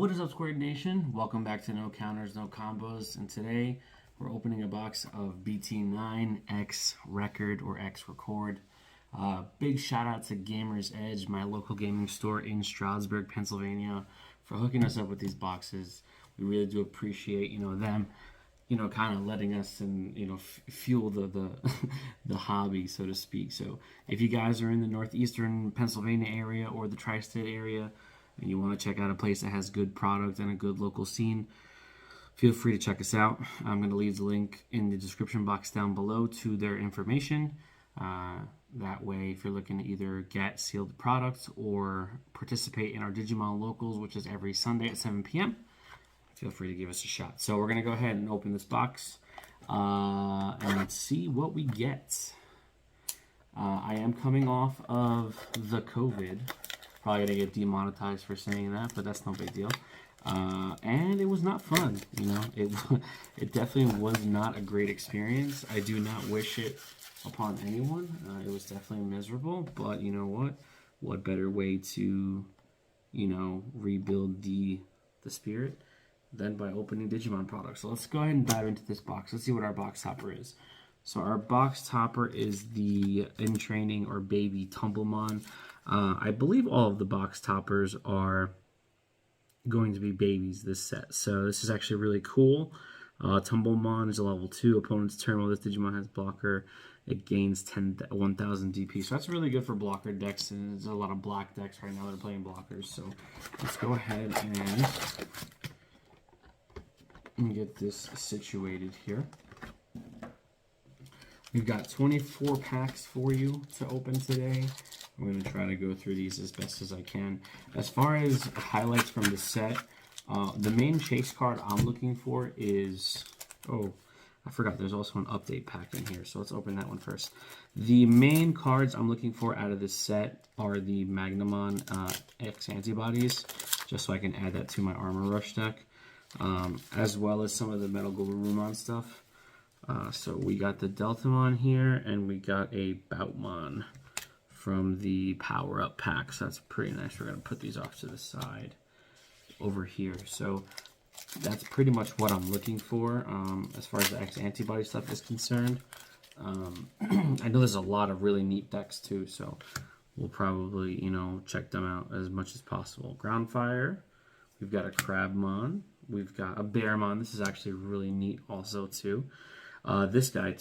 What is up, Squared Nation? Welcome back to No Counters, No Combos, and today we're opening a box of BT-09 X Record or X Record. Big shout out to Gamers Edge, my local gaming store in Stroudsburg, Pennsylvania, for hooking us up with these boxes. We really do appreciate, them, kind of letting us and fuel the the hobby, so to speak. So if you guys are in the northeastern Pennsylvania area or the tri-state area, and you want to check out a place that has good product and a good local scene, feel free to check us out. I'm going to leave the link in the description box down below to their information. That way, if you're looking to either get sealed products or participate in our Digimon Locals, which is every Sunday at 7 p.m., feel free to give us a shot. So we're going to go ahead and open this box and let's see what we get. I am coming off of the COVID. Probably gonna get demonetized for saying that, but that's no big deal. And it was not fun, It definitely was not a great experience. I do not wish it upon anyone. It was definitely miserable, but you know what? What better way to, rebuild the spirit than by opening Digimon products? So let's go ahead and dive into this box. Let's see what our box topper is. So our box topper is the In Training or Baby Tumblemon. I believe all of the box toppers are going to be babies this set. So this is actually really cool. Tumblemon is a level 2. Opponent's turn while this Digimon has blocker, it gains 1,000 DP. So that's really good for blocker decks. And there's a lot of black decks right now that are playing blockers. So let's go ahead and get this situated here. We've got 24 packs for you to open today. I'm going to try to go through these as best as I can. As far as highlights from the set, the main chase card I'm looking for is... Oh, I forgot there's also an update pack in here, so let's open that one first. The main cards I'm looking for out of this set are the Magnamon X antibodies, just so I can add that to my Armor Rush deck, as well as some of the Metal Garurumon stuff. So we got the Deltamon here, and we got a Boutmon from the Power Up pack. So that's pretty nice. We're going to put these off to the side over here. So that's pretty much what I'm looking for as far as the X antibody stuff is concerned. I know there's a lot of really neat decks too, so we'll probably, check them out as much as possible. Groundfire. We've got a Crabmon. We've got a Bearmon. This is actually really neat also too. This guy,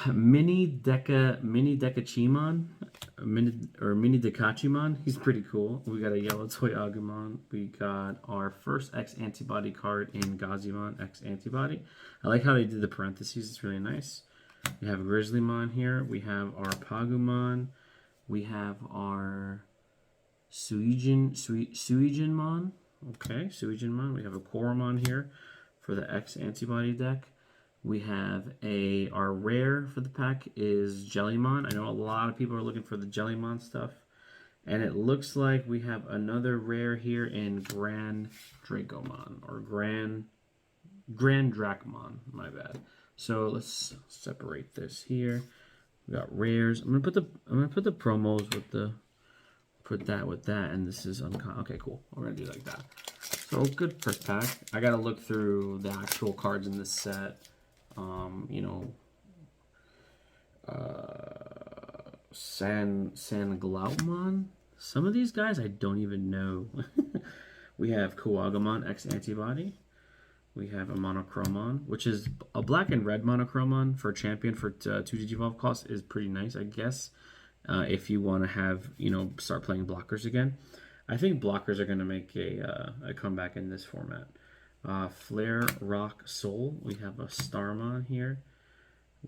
Mini Dekachimon, Mini Dekachimon. He's pretty cool. We got a yellow toy Agumon. We got our first X antibody card in Gazimon X antibody. I like how they did the parentheses. It's really nice. We have Grizzlymon here. We have our Pagumon. We have our Suijinmon. Okay, Suijinmon. We have a Koromon here for the X antibody deck. We have our rare for the pack is Jellymon. I know a lot of people are looking for the Jellymon stuff. And it looks like we have another rare here in Grand Dracomon, or Grand Dracomon, my bad. So let's separate this here. We got rares. I'm gonna put the promos with that with that, and this is uncommon. Okay, cool. We're gonna do like that. So good first pack. I gotta look through the actual cards in this set. Sanglaumon. Some of these guys I don't even know. We have Kuwagamon X antibody. We have a Monochromon, which is a black and red Monochromon for champion for 2 Digivolve cost is pretty nice, I guess. If you want to have, start playing blockers again. I think blockers are going to make a comeback in this format. Flare Rock Soul. We have a Starmon here.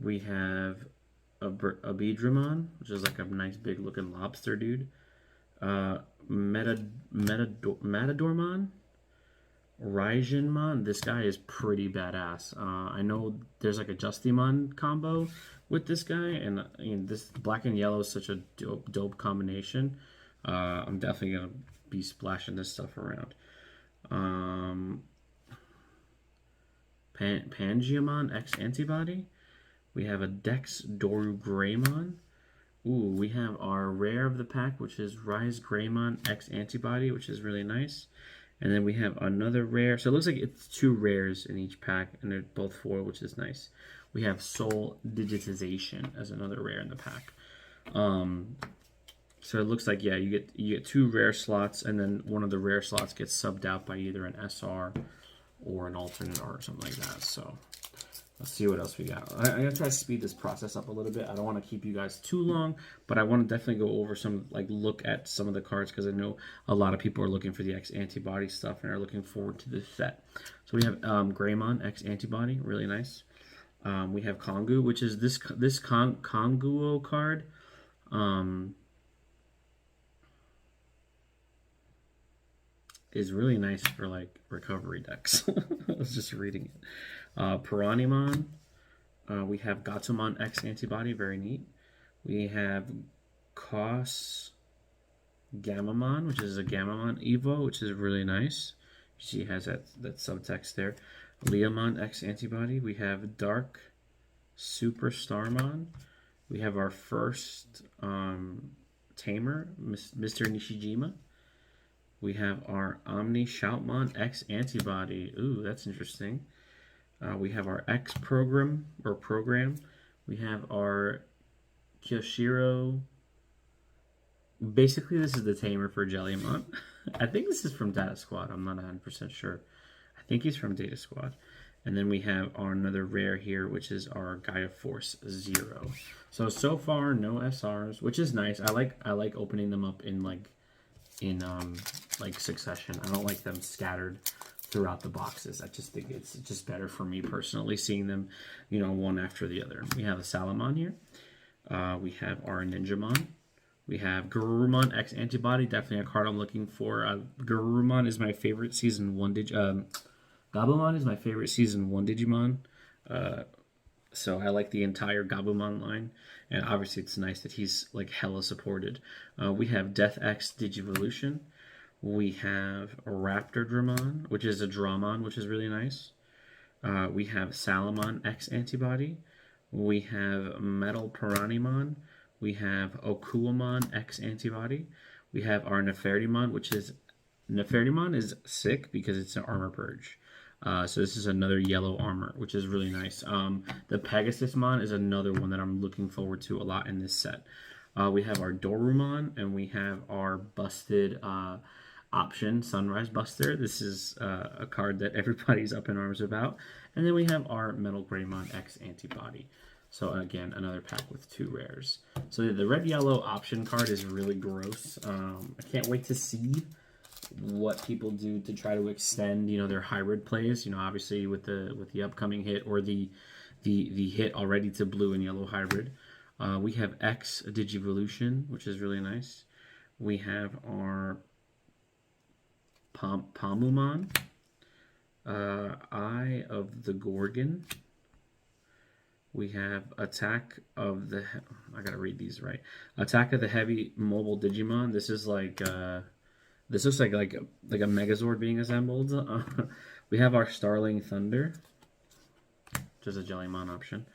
We have a Beedramon, which is like a nice big looking lobster dude. Matadormon. Raijinmon. This guy is pretty badass. I know there's like a Justimon combo with this guy, and this black and yellow is such a dope combination. I'm definitely gonna be splashing this stuff around. Pangiamon X antibody. We have a Dex Doru Greymon. Ooh, we have our rare of the pack, which is Rise Greymon X Antibody, which is really nice. And then we have another rare. So it looks like it's 2 rares in each pack, and they're both foil, which is nice. We have Soul Digitization as another rare in the pack. So it looks like, yeah, you get 2 rare slots, and then one of the rare slots gets subbed out by either an SR or an alternate art or something like that. So let's see what else we got. I'm going to try to speed this process up a little bit. I don't want to keep you guys too long, but I want to definitely go over look at some of the cards, because I know a lot of people are looking for the X Antibody stuff and are looking forward to this set. So we have Greymon X Antibody, really nice. We have Kongu, which is this Konguo card. Is really nice for like recovery decks. I was just reading it. Piranimon. We have Gatomon X Antibody, very neat. We have Kos Gamamon, which is a Gamamon Evo, which is really nice. You see it has that subtext there. Leomon X Antibody. We have Dark Super Starmon. We have our first Tamer, Mr. Nishijima. We have our Omni Shoutmon X Antibody. Ooh, that's interesting. We have our X program. We have our Kyoshiro. Basically, this is the tamer for Jellymon. I think this is from Data Squad. I'm not 100% sure. I think he's from Data Squad. And then we have our another rare here, which is our Gaia Force 0. So far, no SRs, which is nice. I like opening them up in succession. I don't like them scattered throughout the boxes. I just think it's just better for me personally, seeing them, one after the other. We have a Salamon here. We have our Ninjamon. We have Garurumon X Antibody, definitely a card I'm looking for. Garurumon is my favorite Season 1 Gabumon is my favorite Season 1 Digimon. So I like the entire Gabumon line. And obviously it's nice that he's like hella supported. We have Death X Digivolution. We have a Raptor Dramon, which is a Dramon, which is really nice. We have Salamon X Antibody. We have Metal Piranimon. We have Okuamon X Antibody. We have our Nefertimon, which is... Nefertimon is sick because it's an Armor Purge. So this is another yellow armor, which is really nice. The Pegasusmon is another one that I'm looking forward to a lot in this set. We have our Dorumon, and we have our busted option, Sunrise Buster. This is a card that everybody's up in arms about. And then we have our Metal Greymon X Antibody. So again, another pack with 2 rares. So the red-yellow option card is really gross. I can't wait to see what people do to try to extend, their hybrid plays. Obviously with the upcoming hit, or the hit already to blue and yellow hybrid. We have X Digivolution, which is really nice. We have our Palmumon, Eye of the Gorgon. We have Attack of the... I gotta read these right. Attack of the Heavy Mobile Digimon. This is like... This looks like a Megazord being assembled. We have our Starling Thunder, which is a Jellymon option.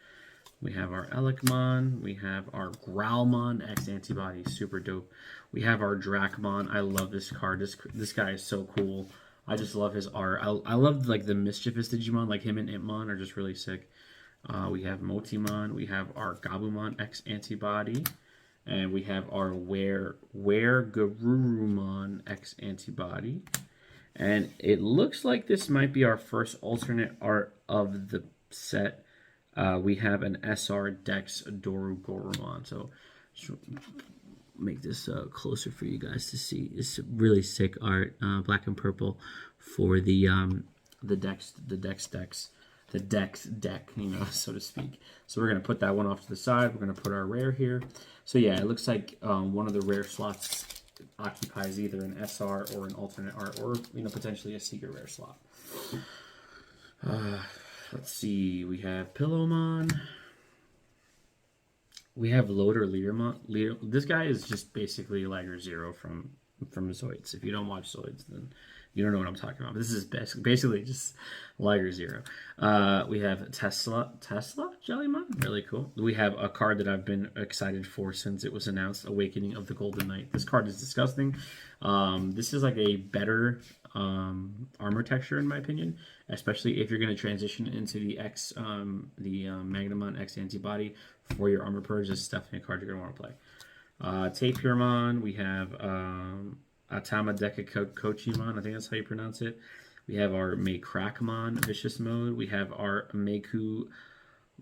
We have our Elecmon. We have our Growlmon X Antibody, super dope. We have our Dracmon. I love this card. This guy is so cool. I just love his art. I love the mischievous Digimon, like him and Impmon are just really sick. We have Motimon. We have our Gabumon X Antibody. And we have our Garurumon X Antibody. And it looks like this might be our first alternate art of the set. We have an SR Dex Dorugorumon. So make this closer for you guys to see. It's really sick art, black and purple, for the Dex deck, so to speak. So we're going to put that one off to the side. We're going to put our rare here. So yeah, it looks like one of the rare slots occupies either an SR or an alternate art, or potentially a secret rare slot. Let's see. We have Pillowmon. We have Loader Learmon. This guy is just basically Liger Zero from Zoids. If you don't watch Zoids, then you don't know what I'm talking about. But this is basically just Liger Zero. We have Tesla Jellymon, really cool. We have a card that I've been excited for since it was announced, Awakening of the Golden Knight. This card is disgusting. This is like a better armor texture in my opinion, especially if you're going to transition into the Magnamon X antibody for your armor purge. This is definitely a card you're going to want to play. Tapirmon, we have Atama Deka Kochimon, I think that's how you pronounce it. We have our Maycrackmon Vicious Mode. We have our Meiku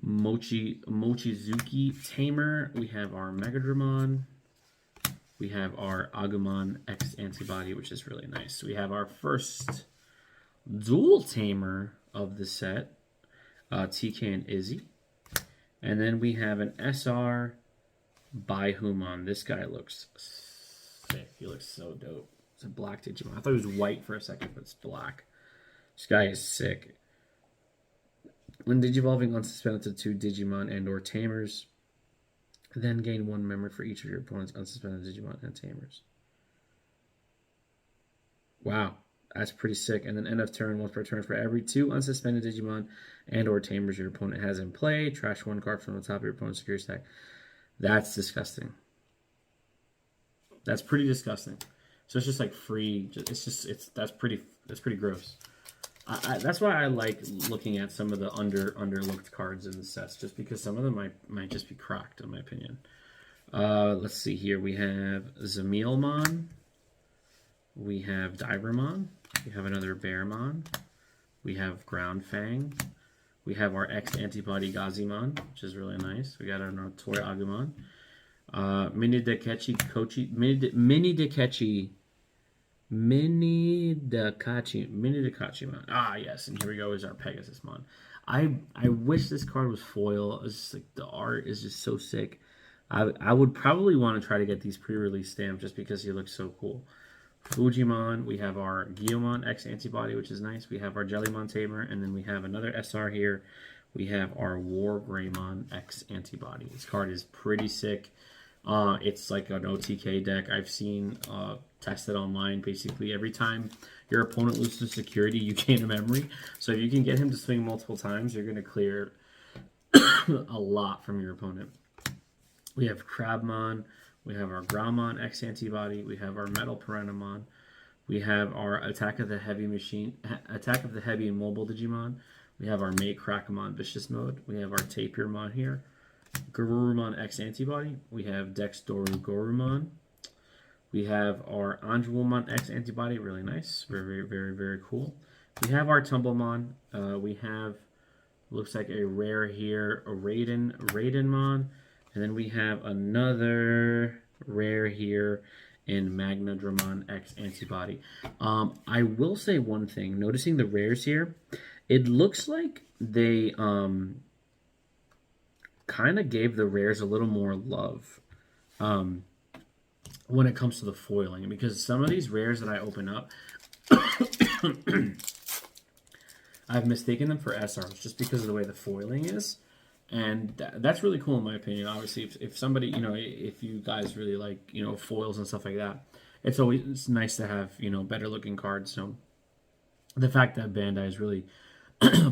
Mochizuki Tamer. We have our Megadramon. We have our Agumon X Antibody, which is really nice. We have our first dual Tamer of the set, TK and Izzy. And then we have an SR Baihumon. This guy looks sick. He looks so dope. It's a black Digimon. I thought it was white for a second, but it's black. This guy is sick. When Digivolving, unsuspended to 2 Digimon and or Tamers. Then gain 1 memory for each of your opponent's unsuspended Digimon and Tamers. Wow, that's pretty sick. And then end of turn, once per turn, for every 2 unsuspended Digimon and or Tamers your opponent has in play, trash 1 card from the top of your opponent's security stack. That's disgusting. That's pretty disgusting. So it's just like free. That's pretty gross. That's why I like looking at some of the underlooked cards in the sets, just because some of them might just be cracked, in my opinion. Let's see here. We have Zamilmon. We have Divermon. We have another Bearmon. We have Groundfang. We have our X Antibody Gazimon, which is really nice. We got our Toy Agumon. Mini Dekachimon. Ah, yes, and here we go is our Pegasusmon. I wish this card was foil. It's just like the art is just so sick. I would probably want to try to get these pre-release stamps just because he looks so cool. Fujimon, we have our Guillemon X Antibody, which is nice. We have our Jellymon Tamer, and then we have another SR here. We have our War Greymon X Antibody. This card is pretty sick. It's like an OTK deck. I've seen tested online. Basically, every time your opponent loses security, you gain a memory. So if you can get him to swing multiple times, you're going to clear a lot from your opponent. We have Crabmon. We have our Graumon X Antibody. We have our Metal Perenamon. We have our Attack of the Heavy and Mobile Digimon. We have our Maycrackmon Vicious Mode. We have our Tapirmon here. Garurumon X Antibody. We have Dexdoru Gorumon. We have our Anjulmon X Antibody. Really nice. Very, very, very cool. We have our Tumblemon. We have, looks like a rare here, a Raidenmon. And then we have another rare here in Magnadramon X Antibody. I will say one thing. Noticing the rares here, it looks like they kind of gave the rares a little more love when it comes to the foiling. Because some of these rares that I open up, I've mistaken them for SRs just because of the way the foiling is. And that's really cool in my opinion. Obviously, if somebody, if you guys really like, foils and stuff like that, it's nice to have, better looking cards. So the fact that Bandai is really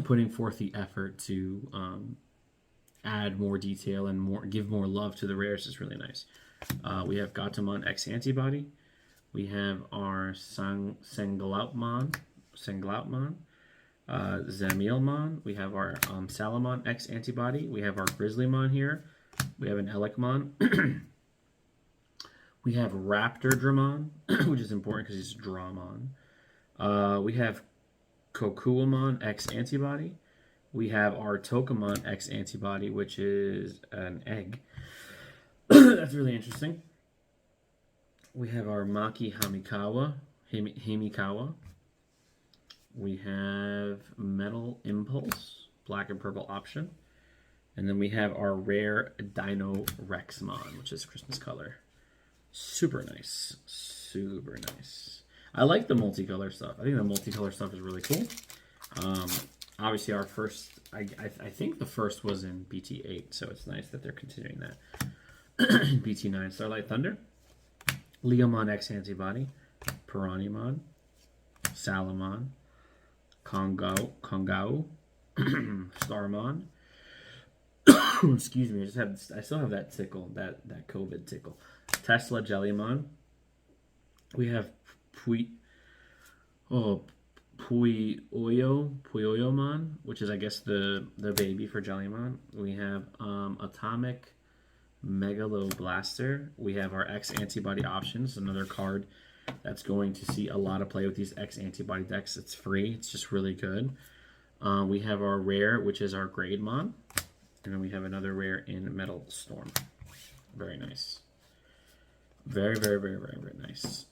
putting forth the effort to add more detail and give more love to the rares is really nice. We have Gatomon X Antibody. We have our Sanglautmon. Zamilmon. We have our Salamon X Antibody. We have our Grizzlymon here. We have an Elecmon. We have Raptordramon, which is important because he's Dramon. We have Kokuamon X Antibody. We have our Tokamon X Antibody, which is an egg. That's really interesting. We have our Maki Himikawa. We have Metal Impulse, black and purple option. And then we have our rare Dino Rexmon, which is Christmas color. Super nice. Super nice. I like the multicolor stuff. I think the multicolor stuff is really cool. Obviously, our first, I think the first was in BT-8, so it's nice that they're continuing that. BT-9, Starlight Thunder. Leomon X Antibody. Piranimon. Salamon, Kongao, Starmon. Excuse me, I still have that tickle, that COVID tickle. Tesla Jellymon. We have Puyoyomon, which is I guess the baby for Jellymon. We have Atomic Megaloblaster. We have our X antibody options, another card that's going to see a lot of play with these X antibody decks. It's free. It's just really good. We have our rare, which is our Grademon. And then we have another rare in Metal Storm. Very nice. Very, very, very, very, very nice.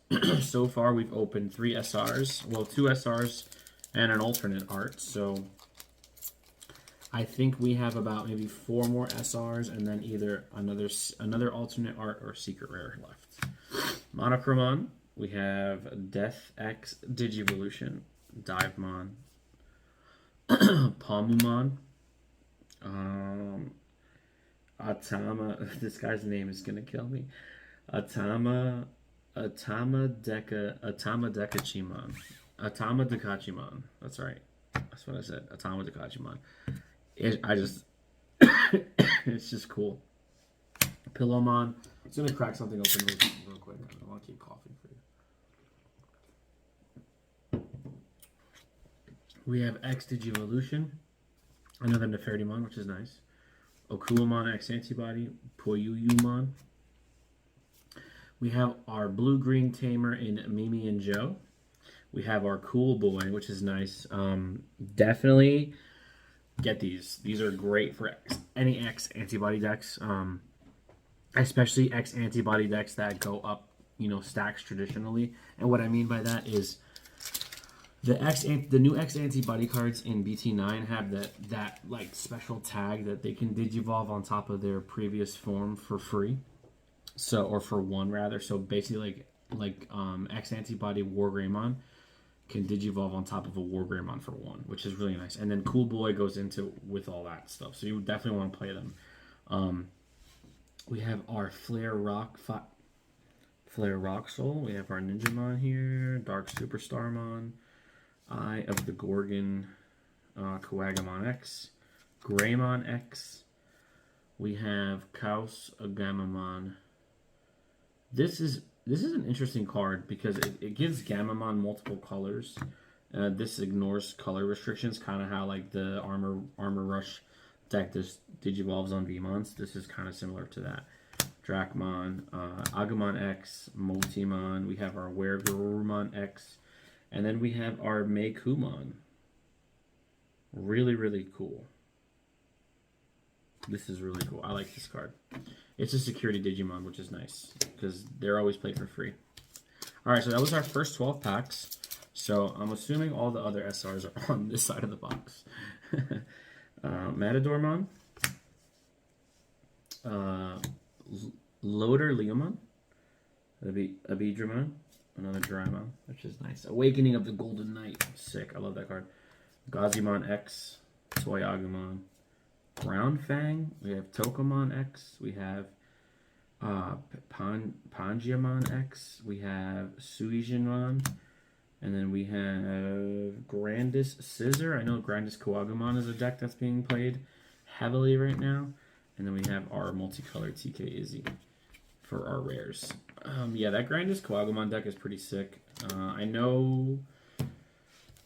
So far, we've opened 3 SRs. Well, 2 SRs and an alternate art. So I think we have about maybe 4 more SRs and then either another alternate art or secret rare left. Monochromon. We have Death X Digivolution, Divemon, Palmumon, Atama. This guy's name is gonna kill me. Atama Dekachimon. That's right. That's what I said. Atama Dekachimon. It's just cool. Pillowmon. I'm just gonna crack something open real quick. I don't want to keep coughing for you. We have X Digivolution, another Nefertimon, which is nice. Okuamon X Antibody, Poyuyumon. We have our blue-green tamer in Mimi and Joe. We have our Cool Boy, which is nice. Definitely get these. These are great for any X antibody decks, especially X antibody decks that go up, stacks traditionally. And what I mean by that is the new X antibody cards in BT-09 have that like special tag that they can digivolve on top of their previous form for free. Or for 1 rather. So basically like X antibody Wargreymon can digivolve on top of a Wargreymon for 1, which is really nice. And then Cool Boy goes into with all that stuff. So you definitely want to play them. We have our Flare Rock Soul. We have our Ninjamon here, Dark Superstarmon, Eye of the Gorgon, Kuwagamon X, Greymon X. We have Kaos Agamamon. This is an interesting card because it gives Gamamon multiple colors. This ignores color restrictions, kind of how like the Armor Rush deck just digivolves on VMons. This is kind of similar to that. Dracmon, Agumon X, Multimon. We have our Weregarurumon X, and then we have our Meikumon. Really, really cool. This is really cool. I like this card. It's a security Digimon, which is nice because they're always played for free. All right, so that was our first 12 packs. So I'm assuming all the other SRs are on this side of the box. Matadormon, Loader Leomon, Abidramon, another Doraemon, which is nice. Awakening of the Golden Knight, sick. I love that card. Gazimon X, Toyagumon, Groundfang. We have Tokomon X. We have Pangiamon X. We have Suijinmon. And then we have Grandis Scissor. I know Grandis Kuwagamon is a deck that's being played heavily right now. And then we have our multicolored TK Izzy for our rares. Yeah, that Grandis Kuwagamon deck is pretty sick. I know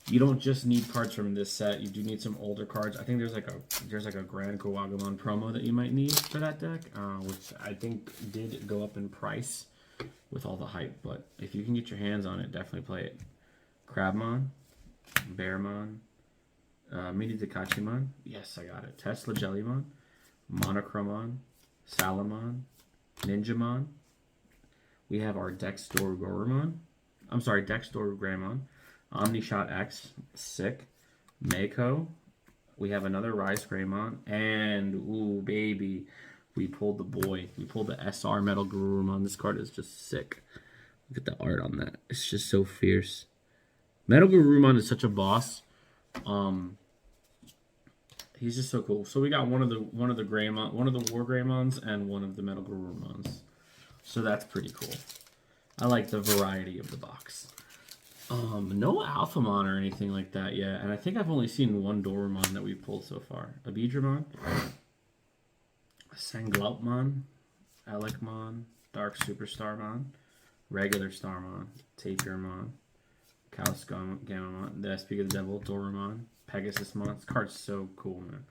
you don't just need cards from this set. You do need some older cards. I think there's like a Grand Kuwagamon promo that you might need for that deck, which I think did go up in price with all the hype. But if you can get your hands on it, definitely play it. Crabmon, Bearmon, Mini Dekachimon. Yes, I got it. Tesla Jellymon, Monochromon, Salamon, Ninjamon. We have our Dexdorugorumon. I'm sorry, Dexdorugreymon. Omnishot X, sick. Mako. We have another Rise Greymon. And, ooh, baby, we pulled the boy. We pulled the SR Metal Garurumon. This card is just sick. Look at the art on that. It's just so fierce. Metal Garurumon is such a boss. He's just so cool. So we got one of the Greymon, one of the War Greymons, and one of the Metal Garurumons. So that's pretty cool. I like the variety of the box. No Alphamon or anything like that yet, and I think I've only seen one Doremon that we've pulled so far. Abidramon, Sangloutmon, Elecmon, Dark Superstarmon, Regular Starmon, Tapirmon, Calsgamamon, the Speak of the Devil, Doremon, Pegasusmon. This card's so cool, man.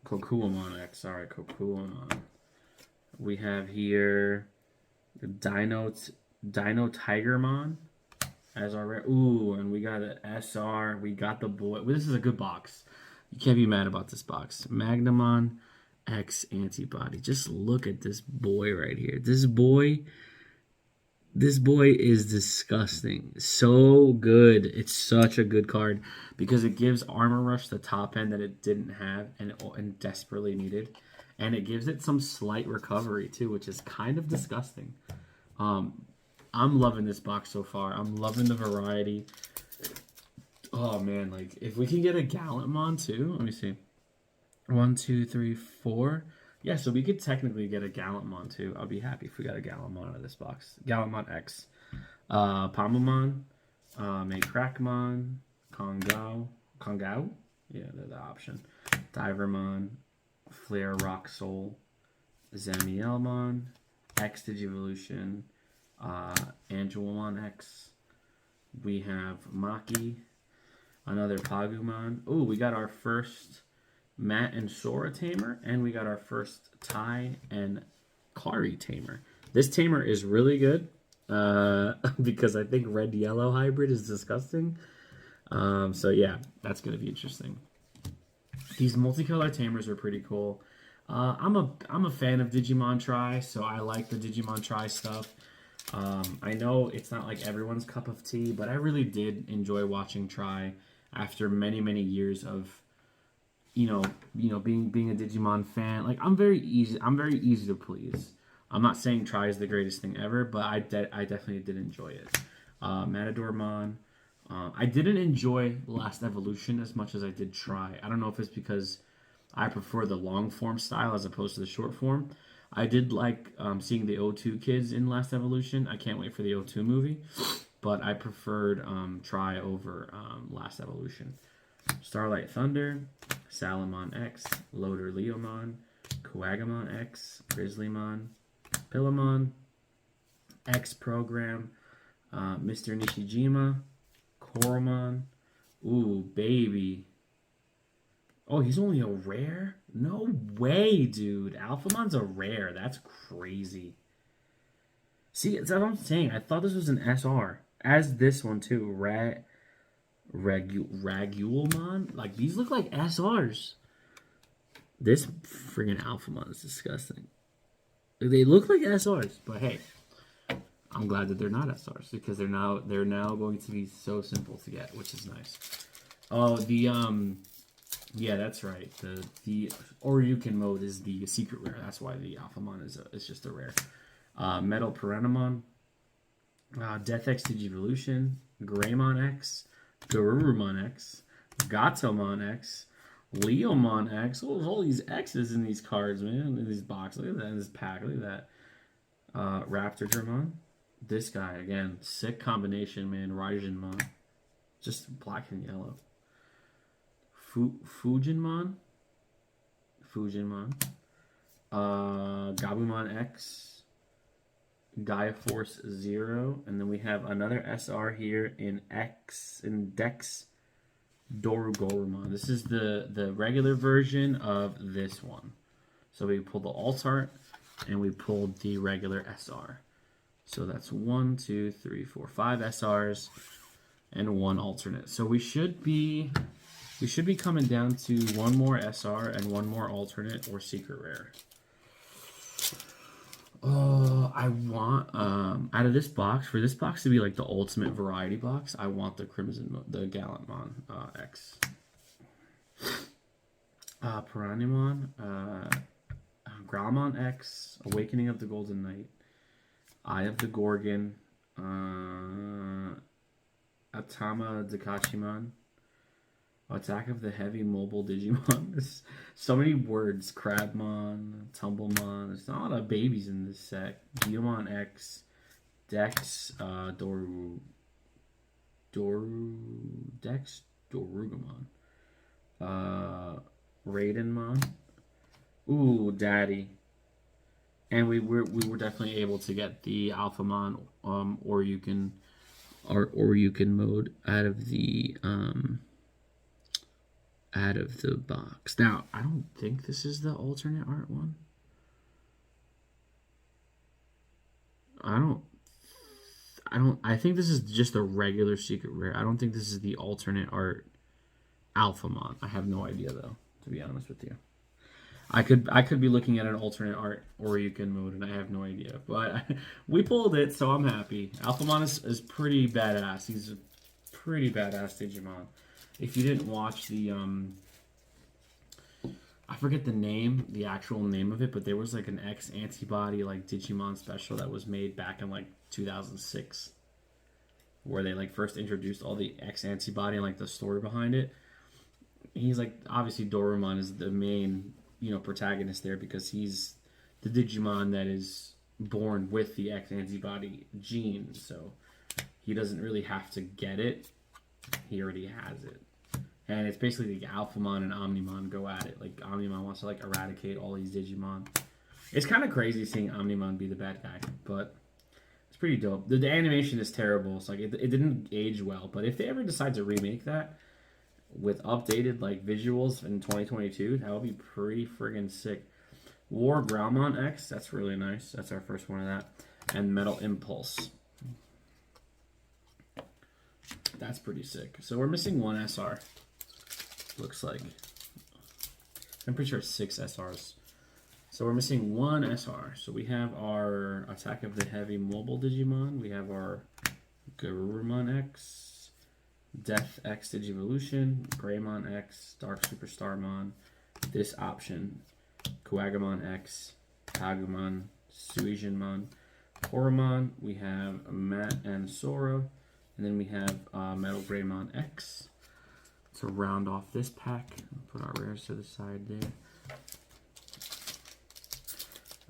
Kokuamon X. Sorry, Kokuamon. We have here Dino Tigermon as our rare. Ooh, and we got an SR. We got the boy. This is a good box. You can't be mad about this box. Magnamon X Antibody. Just look at this boy right here. This boy is disgusting. So good. It's such a good card because it gives Armor Rush the top end that it didn't have and desperately needed. And it gives it some slight recovery too, which is kind of disgusting. I'm loving this box so far. I'm loving the variety. Oh man, like if we can get a Gallantmon too. Let me see. 1, 2, 3, 4. Yeah, so we could technically get a Gallantmon too. I'll be happy if we got a Gallantmon out of this box. Gallantmon X. Palmamon, Maycrackmon, Kongao? Yeah, they're the option. Divermon, Flare Rock Soul, Zamielmon, X Digivolution, Angelmon X. We have Maki, another Pagumon. Oh, we got our first Matt and Sora tamer, and we got our first Tai and Kari tamer. This tamer is really good because I think red-yellow hybrid is disgusting. So yeah, that's going to be interesting. These multicolor tamers are pretty cool. I'm a fan of Digimon Tri, so I like the Digimon Tri stuff. I know it's not like everyone's cup of tea, but I really did enjoy watching Tri after many years of being a Digimon fan. Like I'm very easy to please. I'm not saying Tri is the greatest thing ever, but I definitely did enjoy it. Matadormon. I didn't enjoy Last Evolution as much as I did Tri. I don't know if it's because I prefer the long form style as opposed to the short form. I did like seeing the O2 kids in Last Evolution. I can't wait for the O2 movie, but I preferred Tri over Last Evolution. Starlight Thunder, Salamon X, Loader Leomon, Kuagamon X, Grizzlymon, Pillamon, X Program, Mr. Nishijima, Koromon. Ooh, baby. Oh, he's only a rare? No way, dude. Alphamon's a rare. That's crazy. See, that's what I'm saying. I thought this was an SR. As this one, too. Ragulmon? Like, these look like SRs. This friggin' Alphamon is disgusting. They look like SRs, but hey. I'm glad that they're not SRs because they're now going to be so simple to get, which is nice. Oh, yeah, that's right. The Oryuken mode is the secret rare. That's why the Alphamon is just a rare. Metal Piranhamon, Death X Digivolution, Greymon X, Garurumon X, Gatomon X, Leomon X. Oh, there's all these X's in these cards, man. In these boxes. Look at that. In this pack. Look at that. Raptordramon. This guy, again, sick combination, man. Raijinmon. Just black and yellow. Fujinmon. Gabumon X. Gaia Force 0. And then we have another SR here in Dex Dorugorumon. This is the regular version of this one. So we pulled the alt art and we pulled the regular SR. So that's 1, 2, 3, 4, 5 SRs and 1 alternate. So we should be coming down to 1 more SR and 1 more alternate or secret rare. I want out of this box, for this box to be like the ultimate variety box, I want the Gallantmon X. Piranhamon, Growlmon X, Awakening of the Golden Knight, Eye of the Gorgon, Atama Dakachimon, Attack of the Heavy Mobile Digimon. There's so many words. Crabmon, Tumblemon. There's not a lot of babies in this set. Digimon X, Dex, Dorugamon. Raidenmon. Ooh, Daddy. And we were definitely able to get the Alphamon or you can mode out of the box. Now, I don't think this is the alternate art one. I think this is just a regular secret rare. I don't think this is the alternate art Alphamon. I have no idea though, to be honest with you. I could be looking at an alternate art or you can mode and I have no idea. But we pulled it, so I'm happy. Alphamon is pretty badass. He's a pretty badass Digimon. If you didn't watch the I forget the actual name of it, but there was like an X antibody like Digimon special that was made back in like 2006, where they like first introduced all the X antibody and like the story behind it. He's like, obviously Dorumon is the main, protagonist there because he's the Digimon that is born with the X antibody gene, so he doesn't really have to get it. He already has it. And it's basically like Alphamon and Omnimon go at it. Like Omnimon wants to like eradicate all these Digimon. It's kind of crazy seeing Omnimon be the bad guy, but it's pretty dope. The animation is terrible. It's like it didn't age well, but if they ever decide to remake that with updated like visuals in 2022, that would be pretty friggin' sick. War Growlmon X, that's really nice. That's our first one of that. And Metal Impulse. That's pretty sick. So we're missing one SR. Looks like. I'm pretty sure it's 6 SRs. So we're missing one SR. So we have our Attack of the Heavy Mobile Digimon. We have our Garurumon X, Death X Digivolution, Greymon X, Dark Superstarmon, this option, Kuagamon X, Kagumon, Suijinmon, Horomon. We have Matt and Sora. And then we have Metal Greymon X. To round off this pack, put our rares to the side there.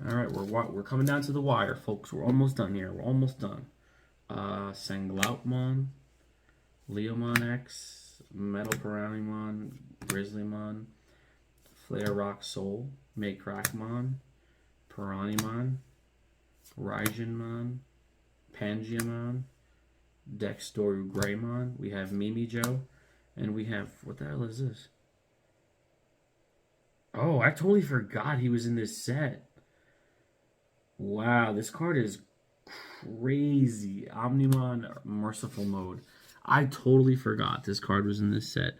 All right, we're coming down to the wire, folks. We're almost done here. We're almost done. Sanglautmon, Leomon X, Metal Piranimon, Grizzlymon, Flare Rock Soul, Maycrackmon, Piranimon, Raijinmon, Pangeamon, Dexdoru Greymon. We have Mimijo. And we have, what the hell is this? Oh, I totally forgot he was in this set. Wow, this card is crazy. Omnimon Merciful Mode. I totally forgot this card was in this set.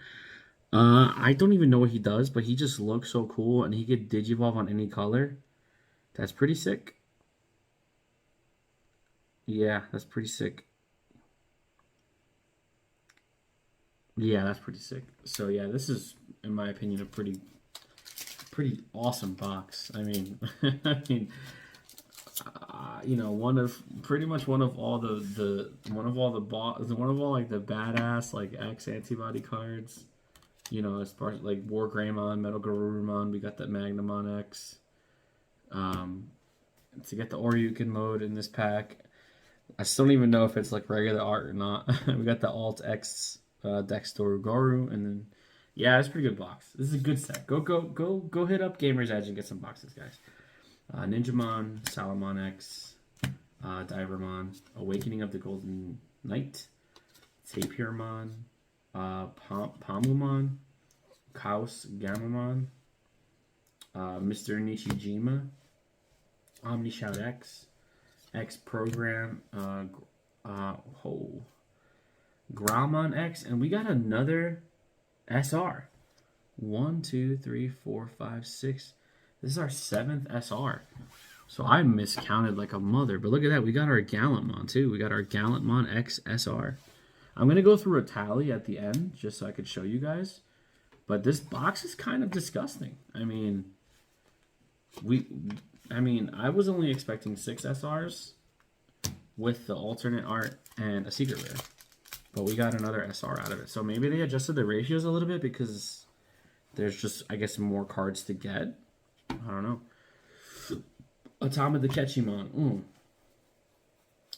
I don't even know what he does, but he just looks so cool, and he could Digivolve on any color. That's pretty sick. Yeah, that's pretty sick. Yeah, that's pretty sick. So yeah, this is, in my opinion, a pretty awesome box. I mean, one of all the badass like X antibody cards. As far as like War Greymon, Metal Garurumon, we got that Magnamon X. To get the Oryukin mode in this pack, I still don't even know if it's like regular art or not. We got the Alt X. Dexdoru Goru, and then it's a pretty good box. This is a good set. Go hit up Gamer's Edge and get some boxes, guys. Ninjamon, Salamon X, Divermon, Awakening of the Golden Knight, Tapirmon, Pamumon, Kaos Gamamon, Mr. Nishijima, Omnishout X, X Program, Growlmon X, and we got another SR. 1, 2, 3, 4, 5, 6. This is our 7th SR. So I miscounted like a mother. But look at that. We got our Gallantmon too. We got our Gallantmon X SR. I'm going to go through a tally at the end just so I could show you guys. But this box is kind of disgusting. I mean, I was only expecting 6 SRs with the alternate art and a secret rare. but we got another SR out of it. So maybe they adjusted the ratios a little bit because there's just, I guess, more cards to get. I don't know. Atama the Ketchimon.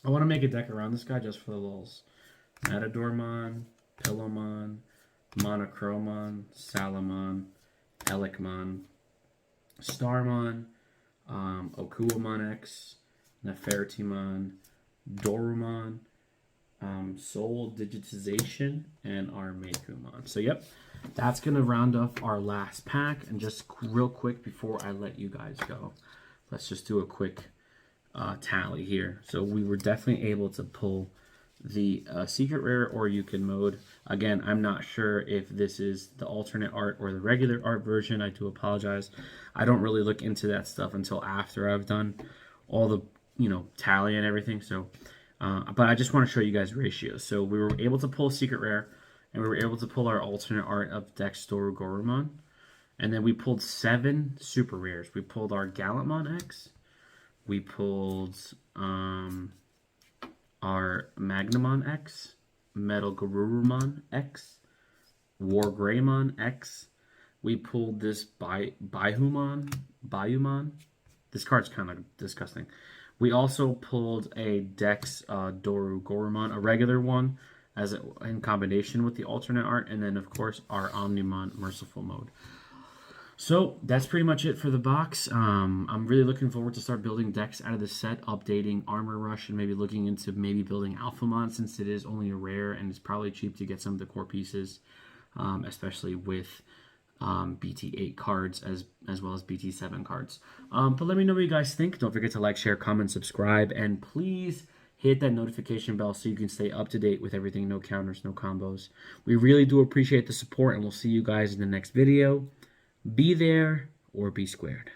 I want to make a deck around this guy just for the lulz. Matadormon, Pillowmon, Monochromon, Salamon, Elikmon, Starmon, Okuamon X, Nefertimon, Dorumon, Soul Digitization, and Armeikumon. So, yep, that's going to round off our last pack. And just real quick before I let you guys go, let's just do a quick tally here. So we were definitely able to pull the secret rare or Yukon mode. Again, I'm not sure if this is the alternate art or the regular art version. I do apologize. I don't really look into that stuff until after I've done all the, tally and everything. So, but I just want to show you guys ratios. So we were able to pull secret rare, and we were able to pull our alternate art of Dextoru Gorumon. And then we pulled 7 super rares. We pulled our Gallantmon X. We pulled our Magnamon X, Metal Garurumon X, Wargreymon X. We pulled this Bayumon. This card's kind of disgusting. We also pulled a Dex Doru Gorumon, a regular one, in combination with the alternate art, and then of course our Omnimon Merciful mode. So that's pretty much it for the box. I'm really looking forward to start building decks out of the set, updating Armor Rush, and maybe looking into building Alphamon, since it is only a rare and it's probably cheap to get some of the core pieces, especially with BT-8 cards as well as BT-7 cards. But let me know what you guys think. Don't forget to like, share, comment, subscribe, and please hit that notification bell so you can stay up to date with everything No Counters, No Combos. We really do appreciate the support, and we'll see you guys in the next video. Be there or be squared.